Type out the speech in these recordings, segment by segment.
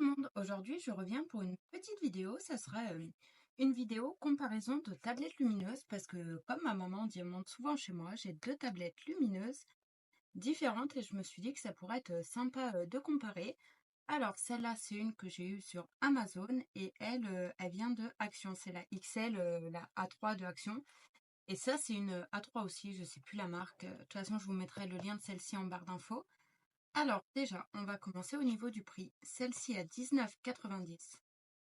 le monde, aujourd'hui je reviens pour une petite vidéo, ça sera une vidéo comparaison de tablettes lumineuses parce que comme ma maman diamante souvent chez moi, j'ai deux tablettes lumineuses différentes et je me suis dit que ça pourrait être sympa de comparer. Alors celle-là c'est une que j'ai eue sur Amazon et elle vient de Action, c'est la XL, la A3 de Action. Et ça c'est une A3 aussi, je sais plus la marque, de toute façon je vous mettrai le lien de celle-ci en barre d'infos. Alors déjà, on va commencer au niveau du prix. Celle-ci à 19,90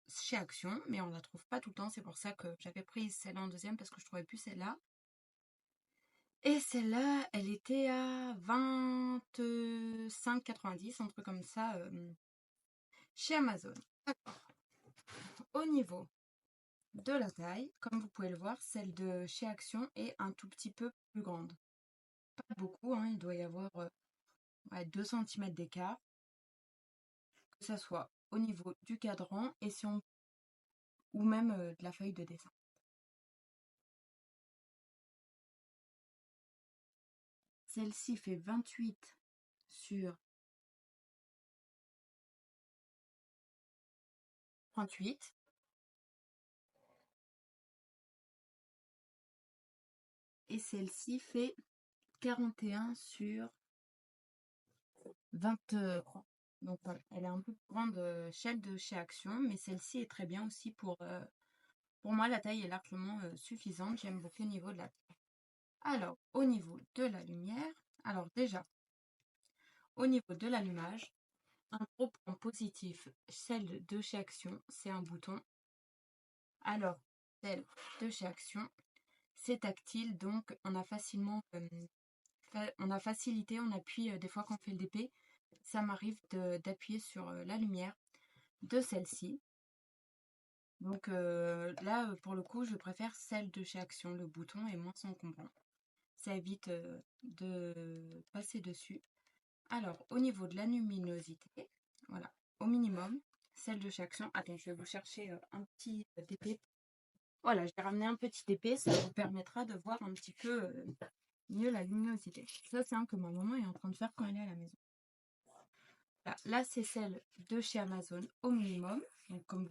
chez Action, mais on la trouve pas tout le temps. C'est pour ça que j'avais pris celle-là en deuxième parce que je trouvais plus celle-là. Et celle-là, elle était à 25,90, un truc comme ça, chez Amazon. D'accord. Au niveau de la taille, comme vous pouvez le voir, celle de chez Action est un tout petit peu plus grande. Pas beaucoup, hein, il doit y avoir 2 cm d'écart, que ça soit au niveau du cadran et si on ou même de la feuille de dessin. Celle-ci fait 28 sur 38 et celle-ci fait 41 sur 23. Donc voilà, elle est un peu plus grande celle de chez Action, mais celle-ci est très bien aussi pour moi, la taille est largement suffisante. J'aime beaucoup au niveau de la taille. Alors, au niveau de la lumière, alors déjà, au niveau de l'allumage, un gros point positif, celle de chez Action, c'est un bouton. Alors, celle de chez Action, c'est tactile, donc on a facilement, on a facilité, on appuie des fois quand on fait le DP, ça m'arrive d'appuyer sur la lumière de celle-ci. Donc là, pour le coup, je préfère celle de chez Action, le bouton est moins encombrant. Ça évite de passer dessus. Alors, au niveau de la luminosité, voilà, au minimum, celle de chez Action. Attends, je vais vous chercher un petit DP. Voilà, j'ai ramené un petit DP, ça vous permettra de voir un petit peu mieux la luminosité. Ça, c'est un que ma maman est en train de faire quand elle est à la maison. Là, c'est celle de chez Amazon au minimum. Donc, comme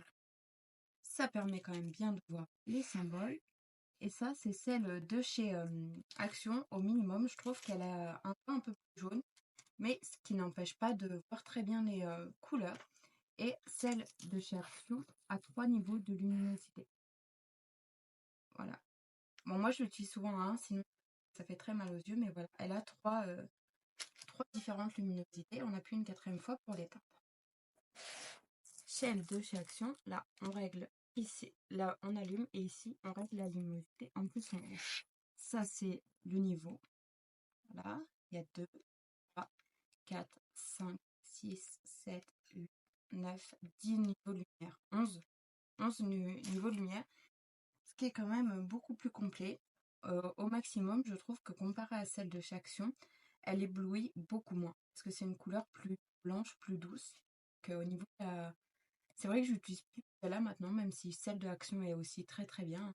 ça permet quand même bien de voir les symboles. Et ça, c'est celle de chez Action au minimum. Je trouve qu'elle a un teint un peu plus jaune, mais ce qui n'empêche pas de voir très bien les couleurs. Et celle de chez Action a 3 niveaux de luminosité. Voilà. Bon, moi, je l'utilise souvent à 1, sinon ça fait très mal aux yeux, mais voilà. Elle a 3 différentes luminosités. On appuie une quatrième fois pour l'éteindre. Celle de chez Action, là, on règle ici, là, on allume, et ici, on règle la luminosité. En plus, ça, c'est le niveau. Voilà, il y a 2, 3, 4, 5, 6, 7, 8, 9, 10 niveaux de lumière. 11 niveaux de lumière, ce qui est quand même beaucoup plus complet. Au maximum, je trouve que comparé à celle de chez Action, elle éblouit beaucoup moins. Parce que c'est une couleur plus blanche, plus douce. Qu'au niveau de la... C'est vrai que j'utilise plus celle-là maintenant, même si celle de Action est aussi très très bien.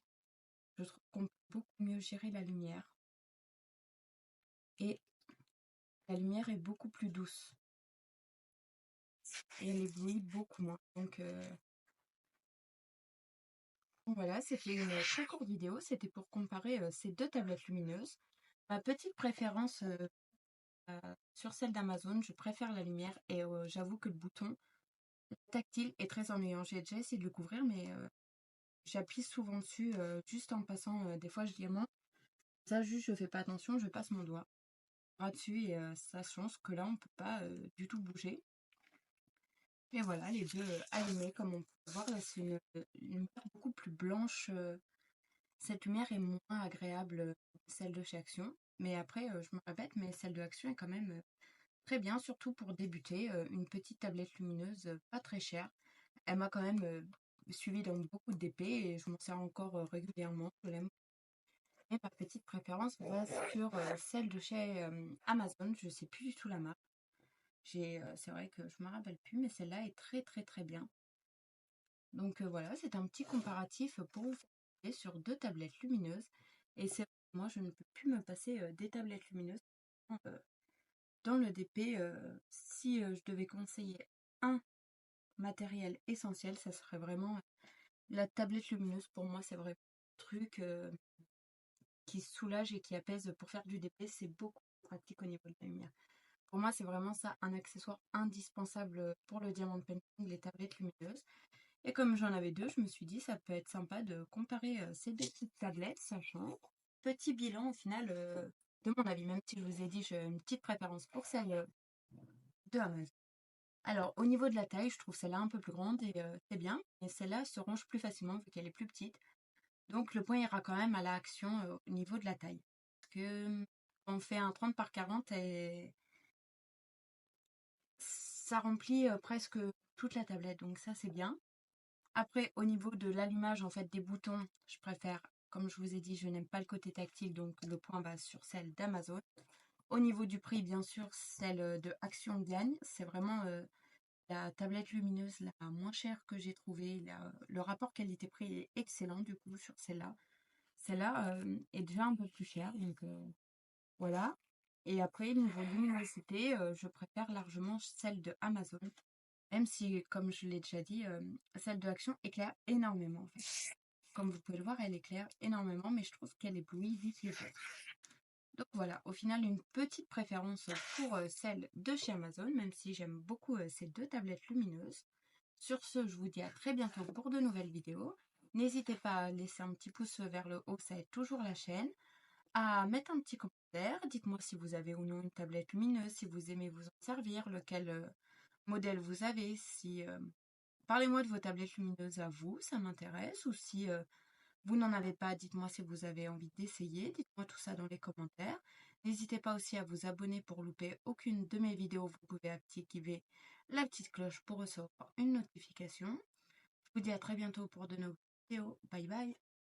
Je trouve qu'on peut beaucoup mieux gérer la lumière. Et la lumière est beaucoup plus douce. Et elle éblouit beaucoup moins. Donc voilà, c'était une très courte vidéo. C'était pour comparer ces deux tablettes lumineuses. Ma petite préférence sur celle d'Amazon, je préfère la lumière et j'avoue que le bouton tactile est très ennuyant. J'ai déjà essayé de le couvrir, mais j'appuie souvent dessus juste en passant. Des fois, je diamante. Ça, juste, je fais pas attention, je passe mon doigt dessus et ça change que là, on peut pas du tout bouger. Et voilà, les deux allumés, comme on peut voir, là, c'est une lumière beaucoup plus blanche. Cette lumière est moins agréable que celle de chez Action. Mais après, je me répète, mais celle de Action est quand même très bien, surtout pour débuter. Une petite tablette lumineuse, pas très chère. Elle m'a quand même suivi dans beaucoup de DP et je m'en sers encore régulièrement. Je l'aime. Et ma petite préférence va sur celle de chez Amazon. Je sais plus du tout la marque. C'est vrai que je me rappelle plus, mais celle-là est très très très bien. Donc voilà, c'est un petit comparatif pour vous faire sur deux tablettes lumineuses. Et c'est moi, je ne peux plus me passer des tablettes lumineuses. Dans le DP, si je devais conseiller un matériel essentiel, ça serait vraiment la tablette lumineuse. Pour moi, c'est vraiment un truc qui soulage et qui apaise pour faire du DP. C'est beaucoup plus pratique au niveau de la lumière. Pour moi, c'est vraiment ça, un accessoire indispensable pour le diamond painting, les tablettes lumineuses. Et comme j'en avais deux, je me suis dit, ça peut être sympa de comparer ces deux petites tablettes, sachant, petit bilan au final, de mon avis, même si je vous ai dit, j'ai une petite préférence pour celle de Amazon. Alors, au niveau de la taille, je trouve celle-là un peu plus grande et c'est bien, mais celle-là se range plus facilement vu qu'elle est plus petite. Donc, le point ira quand même à la action au niveau de la taille. Parce que on fait un 30 par 40 et ça remplit presque toute la tablette, donc ça c'est bien. Après, au niveau de l'allumage en fait des boutons, je préfère, comme je vous ai dit, je n'aime pas le côté tactile, donc le point va sur celle d'Amazon. Au niveau du prix, bien sûr, celle de Action gagne. C'est vraiment la tablette lumineuse la moins chère que j'ai trouvée. Le rapport qualité-prix est excellent du coup sur celle-là. Celle-là est déjà un peu plus chère, donc voilà. Et après, niveau luminosité, je préfère largement celle de Amazon. Même si, comme je l'ai déjà dit, celle de Action éclaire énormément en fait. Comme vous pouvez le voir, elle éclaire énormément, mais je trouve qu'elle éblouit vite les yeux. Donc voilà, au final, une petite préférence pour celle de chez Amazon, même si j'aime beaucoup ces deux tablettes lumineuses. Sur ce, je vous dis à très bientôt pour de nouvelles vidéos. N'hésitez pas à laisser un petit pouce vers le haut, ça aide toujours la chaîne. À mettre un petit commentaire, dites-moi si vous avez ou non une tablette lumineuse, si vous aimez vous en servir, lequel modèle vous avez, si parlez-moi de vos tablettes lumineuses à vous, ça m'intéresse, ou si vous n'en avez pas, dites-moi si vous avez envie d'essayer, dites-moi tout ça dans les commentaires. N'hésitez pas aussi à vous abonner pour louper aucune de mes vidéos, vous pouvez activer la petite cloche pour recevoir une notification. Je vous dis à très bientôt pour de nouvelles vidéos, bye bye.